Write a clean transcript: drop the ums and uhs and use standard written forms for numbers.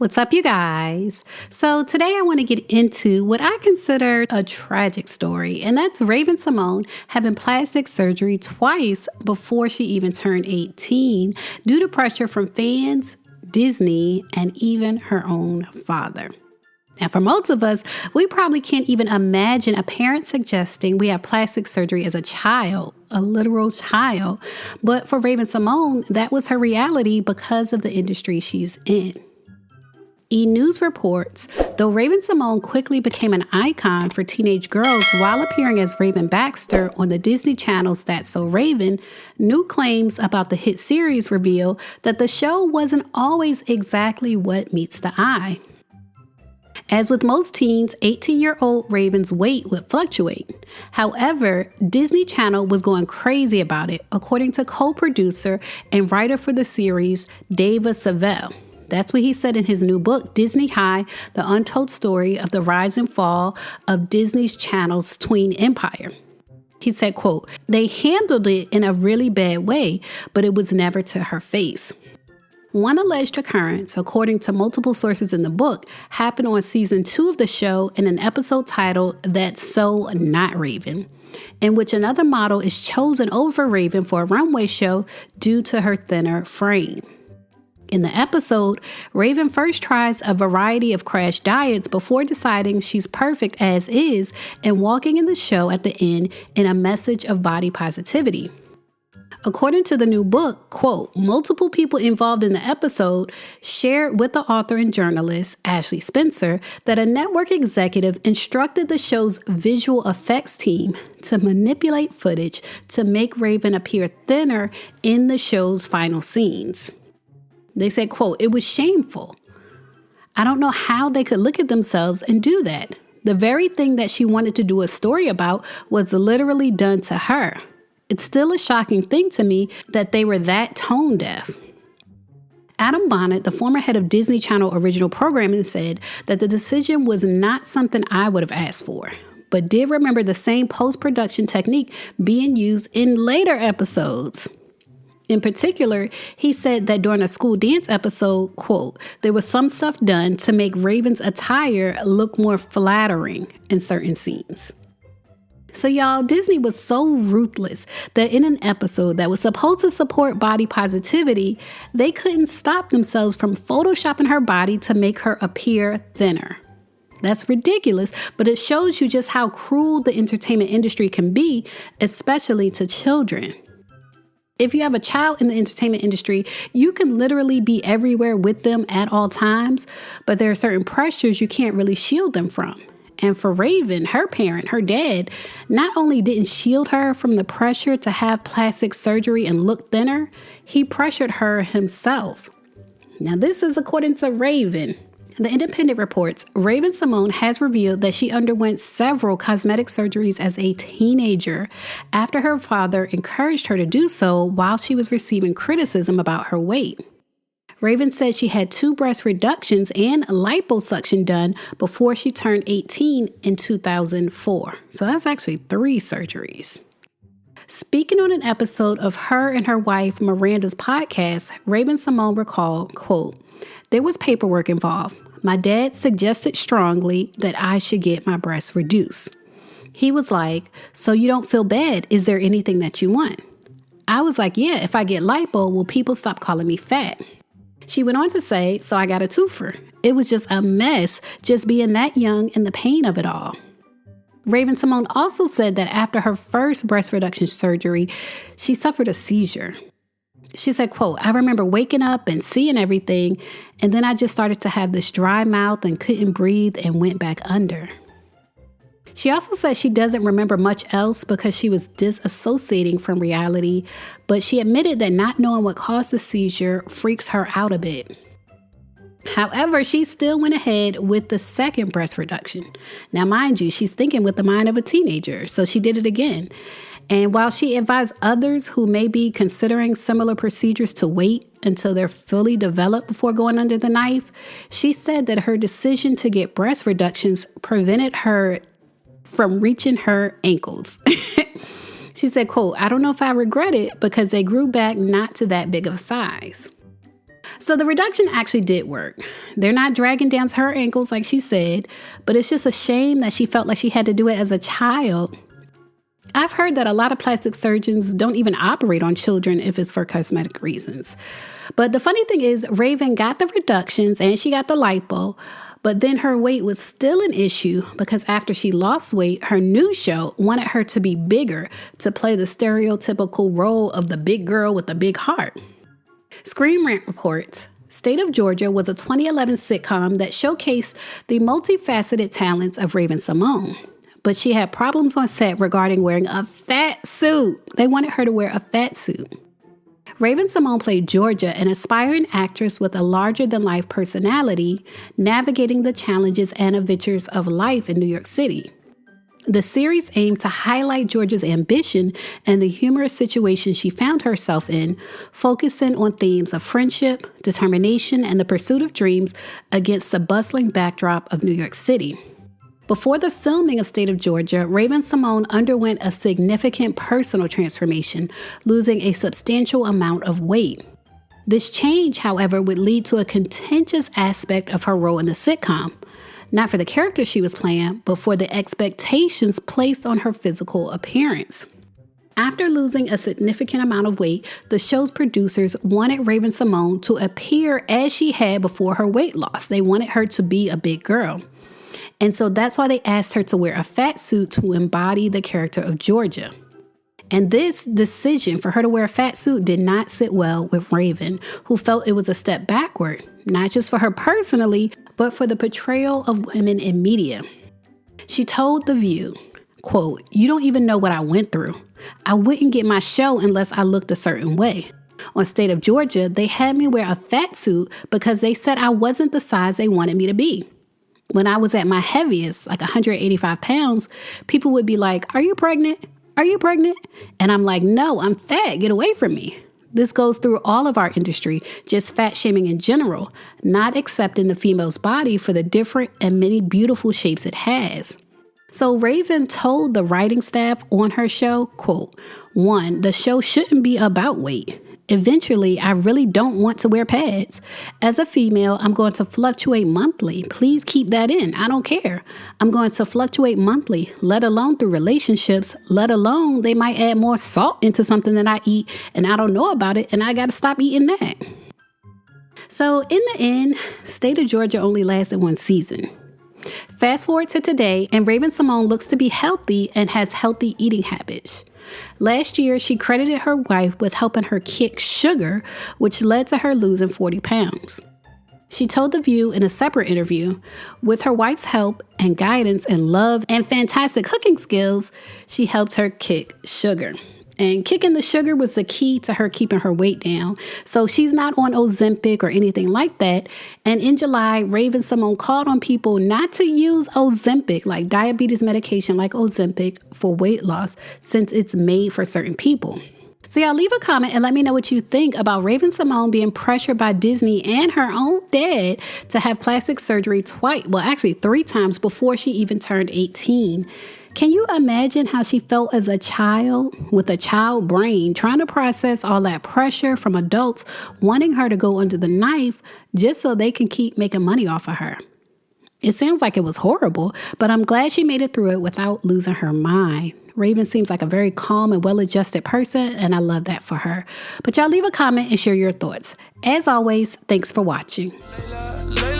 What's up, you guys? So today I want to get into what I consider a tragic story, and that's Raven-Symoné having plastic surgery twice before she even turned 18 due to pressure from fans, Disney, and even her own father. Now, for most of us, we probably can't even imagine a parent suggesting we have plastic surgery as a child, a literal child. But for Raven-Symoné, that was her reality because of the industry she's in. E! News reports, though Raven-Symoné quickly became an icon for teenage girls while appearing as Raven Baxter on the Disney Channel's That's So Raven, new claims about the hit series reveal that the show wasn't always exactly what meets the eye. As with most teens, 18-year-old Raven's weight would fluctuate. However, Disney Channel was going crazy about it, according to co-producer and writer for the series, Dava Savell. That's what he said in his new book, Disney High, The Untold Story of the Rise and Fall of Disney's Channel's Tween Empire. He said, quote, "They handled it in a really bad way, but it was never to her face." One alleged occurrence, according to multiple sources in the book, happened on season 2 of the show in an episode titled That's So Not Raven, in which another model is chosen over Raven for a runway show due to her thinner frame. In the episode, Raven first tries a variety of crash diets before deciding she's perfect as is and walking in the show at the end in a message of body positivity. According to the new book, quote, "Multiple people involved in the episode shared with the author and journalist, Ashley Spencer, that a network executive instructed the show's visual effects team to manipulate footage to make Raven appear thinner in the show's final scenes." They said, quote, "It was shameful. I don't know how they could look at themselves and do that. The very thing that she wanted to do a story about was literally done to her. It's still a shocking thing to me that they were that tone deaf." Adam Bonnet, the former head of Disney Channel original programming, said that the decision was not something I would have asked for, but did remember the same post-production technique being used in later episodes. In particular, he said that during a school dance episode, quote, "There was some stuff done to make Raven's attire look more flattering in certain scenes." So y'all, Disney was so ruthless that in an episode that was supposed to support body positivity, they couldn't stop themselves from photoshopping her body to make her appear thinner. That's ridiculous, but it shows you just how cruel the entertainment industry can be, especially to children. If you have a child in the entertainment industry, you can literally be everywhere with them at all times, but there are certain pressures you can't really shield them from. And for Raven, her parent, her dad, not only didn't shield her from the pressure to have plastic surgery and look thinner, he pressured her himself. Now, this is according to Raven. The Independent reports, Raven-Symoné has revealed that she underwent several cosmetic surgeries as a teenager after her father encouraged her to do so while she was receiving criticism about her weight. Raven said she had 2 breast reductions and liposuction done before she turned 18 in 2004. So that's actually 3 surgeries. Speaking on an episode of her and her wife Miranda's podcast, Raven-Symoné recalled, quote, "There was paperwork involved. My dad suggested strongly that I should get my breasts reduced. He was like, 'So you don't feel bad? Is there anything that you want?' I was like, 'Yeah, if I get lipo, will people stop calling me fat?' She went on to say, 'So I got a twofer. It was just a mess just being that young and the pain of it all.'" Raven-Symoné also said that after her first breast reduction surgery, she suffered a seizure. She said, quote, "I remember waking up and seeing everything, and then I just started to have this dry mouth and couldn't breathe and went back under." She also said she doesn't remember much else because she was disassociating from reality, but she admitted that not knowing what caused the seizure freaks her out a bit. However, she still went ahead with the second breast reduction. Now, mind you, she's thinking with the mind of a teenager, so she did it again. And while she advised others who may be considering similar procedures to wait until they're fully developed before going under the knife, she said that her decision to get breast reductions prevented her from reaching her ankles. She said, quote, "I don't know if I regret it because they grew back not to that big of a size." So the reduction actually did work. They're not dragging down to her ankles like she said, but it's just a shame that she felt like she had to do it as a child. I've heard that a lot of plastic surgeons don't even operate on children if it's for cosmetic reasons. But the funny thing is, Raven got the reductions and she got the lipo, but then her weight was still an issue because after she lost weight, her new show wanted her to be bigger to play the stereotypical role of the big girl with the big heart. Screen Rant reports, State of Georgia was a 2011 sitcom that showcased the multifaceted talents of Raven-Symoné. But she had problems on set regarding wearing a fat suit. They wanted her to wear a fat suit. Raven-Symoné played Georgia, an aspiring actress with a larger-than-life personality, navigating the challenges and adventures of life in New York City. The series aimed to highlight Georgia's ambition and the humorous situation she found herself in, focusing on themes of friendship, determination, and the pursuit of dreams against the bustling backdrop of New York City. Before the filming of State of Georgia, Raven-Symoné underwent a significant personal transformation, losing a substantial amount of weight. This change, however, would lead to a contentious aspect of her role in the sitcom, not for the character she was playing, but for the expectations placed on her physical appearance. After losing a significant amount of weight, the show's producers wanted Raven-Symoné to appear as she had before her weight loss. They wanted her to be a big girl. And so that's why they asked her to wear a fat suit to embody the character of Georgia. And this decision for her to wear a fat suit did not sit well with Raven, who felt it was a step backward, not just for her personally, but for the portrayal of women in media. She told The View, quote, "You don't even know what I went through. I wouldn't get my show unless I looked a certain way. On State of Georgia, they had me wear a fat suit because they said I wasn't the size they wanted me to be. When I was at my heaviest, like 185 pounds, people would be like, 'Are you pregnant? Are you pregnant?' And I'm like, 'No, I'm fat. Get away from me.' This goes through all of our industry, just fat shaming in general, not accepting the female's body for the different and many beautiful shapes it has." So Raven told the writing staff on her show, quote, "1, the show shouldn't be about weight. Eventually, I really don't want to wear pads. As a female, I'm going to fluctuate monthly. Please keep that in. I don't care. I'm going to fluctuate monthly, let alone through relationships, let alone they might add more salt into something that I eat and I don't know about it and I got to stop eating that." So in the end, State of Georgia only lasted one season. Fast forward to today, and Raven-Symoné looks to be healthy and has healthy eating habits. Last year, she credited her wife with helping her kick sugar, which led to her losing 40 pounds. She told The View in a separate interview, with her wife's help and guidance and love and fantastic cooking skills, she helped her kick sugar. And kicking the sugar was the key to her keeping her weight down. So she's not on Ozempic or anything like that. And in July, Raven-Symoné called on people not to use Ozempic, like diabetes medication like Ozempic, for weight loss, since it's made for certain people. So y'all leave a comment and let me know what you think about Raven-Symoné being pressured by Disney and her own dad to have plastic surgery twice, well, actually 3 times before she even turned 18. Can you imagine how she felt as a child with a child brain trying to process all that pressure from adults wanting her to go under the knife just so they can keep making money off of her? It sounds like it was horrible, but I'm glad she made it through it without losing her mind. Raven seems like a very calm and well-adjusted person, and I love that for her. But y'all leave a comment and share your thoughts. As always, thanks for watching. Layla.